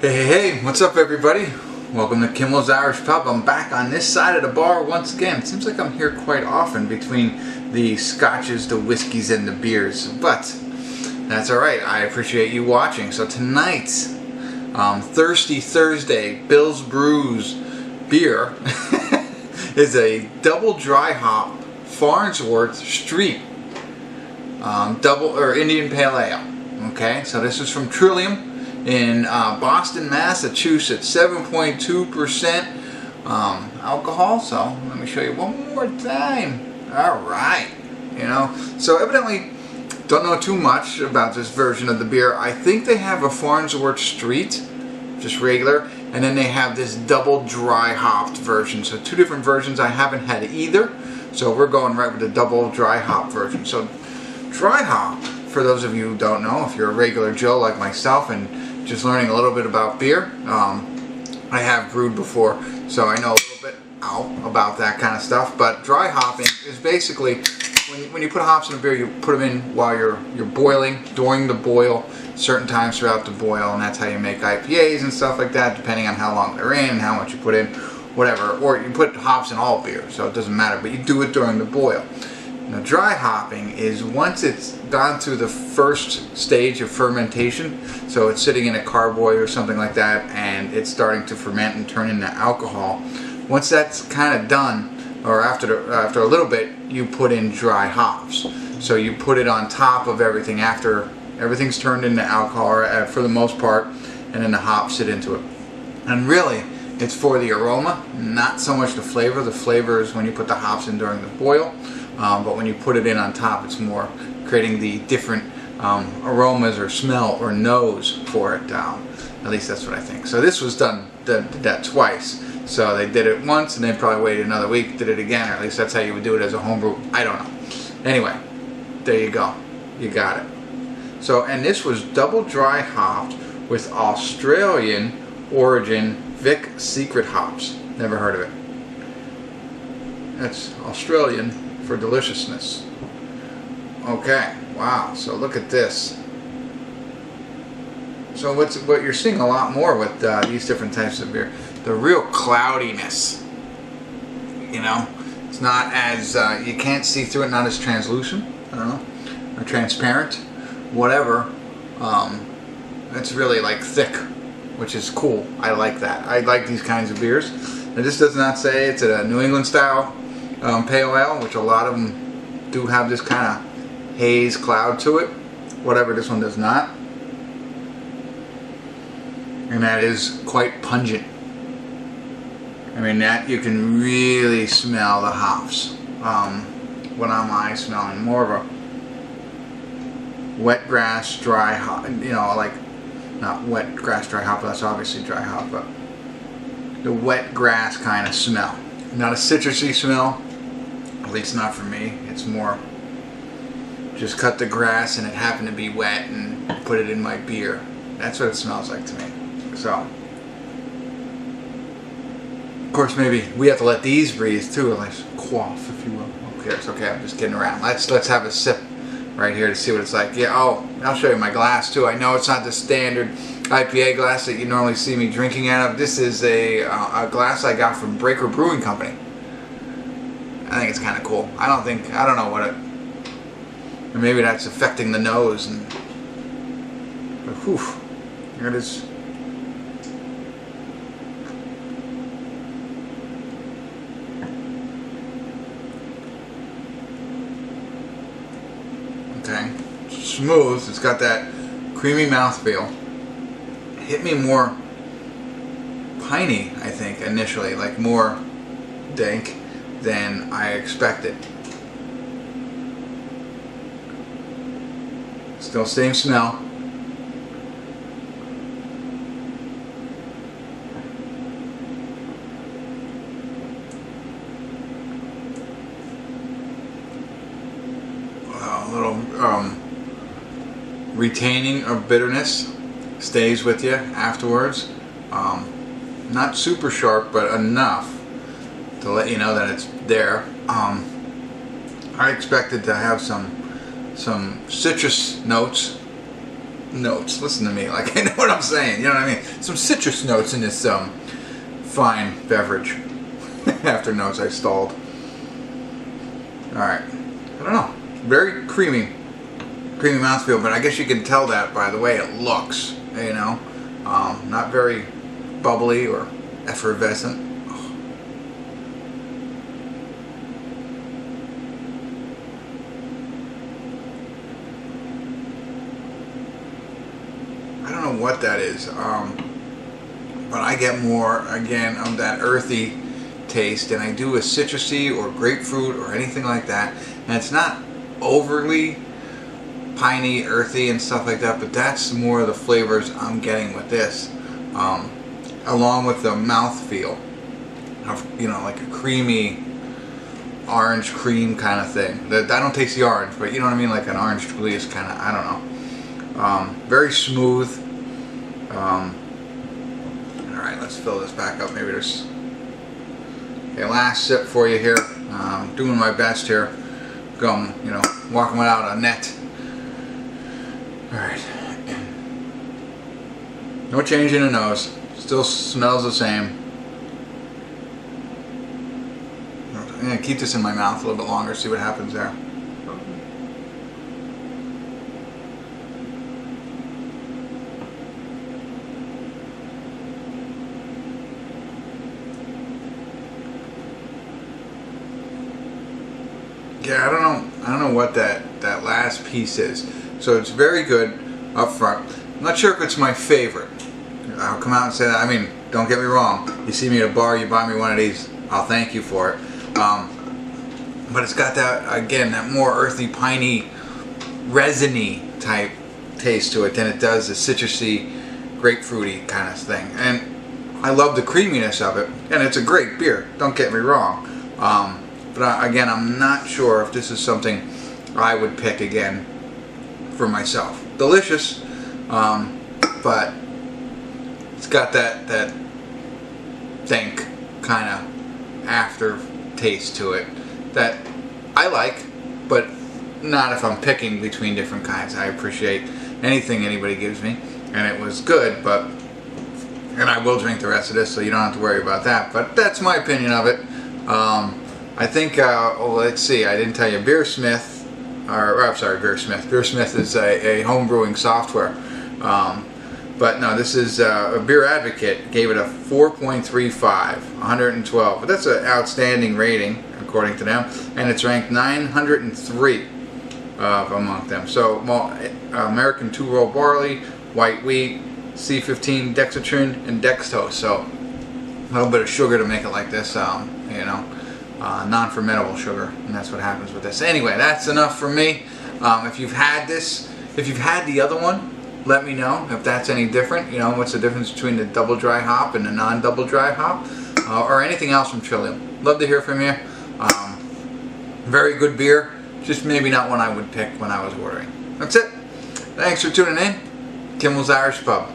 Hey, what's up everybody? Welcome to Kimmel's Irish Pub. I'm back on this side of the bar once again. It seems like I'm here quite often between the scotches, the whiskeys, and the beers, but that's alright. I appreciate you watching. So tonight, Thirsty Thursday, Bill's Brews beer is a double dry hop Farnsworth Street Indian Pale Ale. Okay, so this is from Trillium in Boston, Massachusetts, 7.2% alcohol. So let me show you one more time. All right, so evidently don't know too much about this version of the beer. I think they have a Farnsworth Street, just regular, and then they have this double dry hopped version. So two different versions. I haven't had either, so we're going right with the double dry hop version. So dry hop, for those of you who don't know, if you're a regular Joe like myself and just learning a little bit about beer, I have brewed before, so I know a little bit about that kind of stuff. But dry hopping is basically when you put hops in a beer, you put them in while you're boiling, during the boil, certain times throughout the boil, and that's how you make IPAs and stuff like that, depending on how long they're in and how much you put in, whatever. Or you put hops in all beer, so it doesn't matter, but you do it during the boil. Now, dry hopping is once it's gone through the first stage of fermentation, so it's sitting in a carboy or something like that, and it's starting to ferment and turn into alcohol. Once that's kind of done, or after a little bit, you put in dry hops. So you put it on top of everything after everything's turned into alcohol, for the most part, and then the hops sit into it. And really, it's for the aroma, not so much the flavor. The flavor is when you put the hops in during the boil. But when you put it in on top, it's more creating the different aromas or smell or nose for it. At least that's what I think. So this was did that twice. So they did it once and then probably waited another week, did it again, or at least that's how you would do it as a homebrew. I don't know. Anyway, there you go. You got it. So, and this was double dry hopped with Australian origin Vic Secret hops. Never heard of it. That's Australian for deliciousness. Okay, wow, so look at this. So what you're seeing a lot more with these different types of beer, the real cloudiness. It's not as, you can't see through it, not as translucent, I don't know, or transparent, whatever. It's really like thick, which is cool. I like that. I like these kinds of beers. It just does not say it's a New England style pale ale, which a lot of them do have this kind of haze cloud to it. Whatever, this one does not. And that is quite pungent. I mean, that you can really smell the hops. What am I smelling? More of a wet grass, dry hop, like not wet grass, dry hop, that's obviously dry hop, but the wet grass kind of smell. Not a citrusy smell. At least not for me. It's more just cut the grass and it happened to be wet and put it in my beer. That's what it smells like to me. So, of course, maybe we have to let these breathe too, like quaff, if you will. Okay, it's okay. I'm just kidding around. Let's have a sip right here to see what it's like. Yeah. Oh, I'll show you my glass too. I know it's not the standard IPA glass that you normally see me drinking out of. This is a glass I got from Breaker Brewing Company. I think it's kind of cool. I don't know what it, or maybe that's affecting the nose, but whew, here it is. Okay, smooth. It's got that creamy mouthfeel. It hit me more piney, I think, initially, like more dank than I expected. Still same smell. A little retaining of bitterness stays with you afterwards. Not super sharp, but enough to let you know that it's there. I expected to have some citrus notes, notes. Listen to me, like I know what I'm saying. You know what I mean? Some citrus notes in this fine beverage. After notes I stalled. Alright. I don't know. Very creamy mouthfeel, but I guess you can tell that by the way it looks. You know? Not very bubbly or effervescent. I don't know what that is, but I get more, again, of that earthy taste than I do a citrusy or grapefruit or anything like that. And it's not overly piney, earthy and stuff like that, but that's more of the flavors I'm getting with this, along with the mouthfeel of, you know, like a creamy orange cream kind of thing. I don't taste the orange, but you know what I mean, like an orange Julius kind of, I don't know. Very smooth. Alright, let's fill this back up. Maybe there's a last sip for you here. Doing my best here. Going, you know, walking without a net. Alright. No change in the nose. Still smells the same. I'm going to keep this in my mouth a little bit longer, see what happens there. Yeah, I don't know what that last piece is. So it's very good up front. I'm not sure if it's my favorite. I'll come out and say that. I mean, don't get me wrong. You see me at a bar, you buy me one of these, I'll thank you for it. But it's got that, again, that more earthy, piney, resiny type taste to it than it does the citrusy, grapefruity kind of thing. And I love the creaminess of it, and it's a great beer. Don't get me wrong. But again, I'm not sure if this is something I would pick again for myself. Delicious, but it's got that think kind of aftertaste to it that I like, but not if I'm picking between different kinds. I appreciate anything anybody gives me, and it was good, and I will drink the rest of this, so you don't have to worry about that. But that's my opinion of it. I think, well, let's see, I didn't tell you, Beersmith, I'm sorry, Beersmith. Beersmith is a home brewing software. But no, this is a Beer Advocate gave it a 4.35, 112. But that's an outstanding rating, according to them. And it's ranked 903 among them. So, well, American two-row barley, white wheat, C15 dexatrin, and dextrose. So, a little bit of sugar to make it like this, you know. Non-fermentable sugar, and that's what happens with this. Anyway, that's enough for me. If you've had this, if you've had the other one, let me know if that's any different. You know, what's the difference between the double dry hop and the non-double dry hop, or anything else from Trillium. Love to hear from you. Very good beer, just maybe not one I would pick when I was ordering. That's it. Thanks for tuning in. Kimmel's Irish Pub.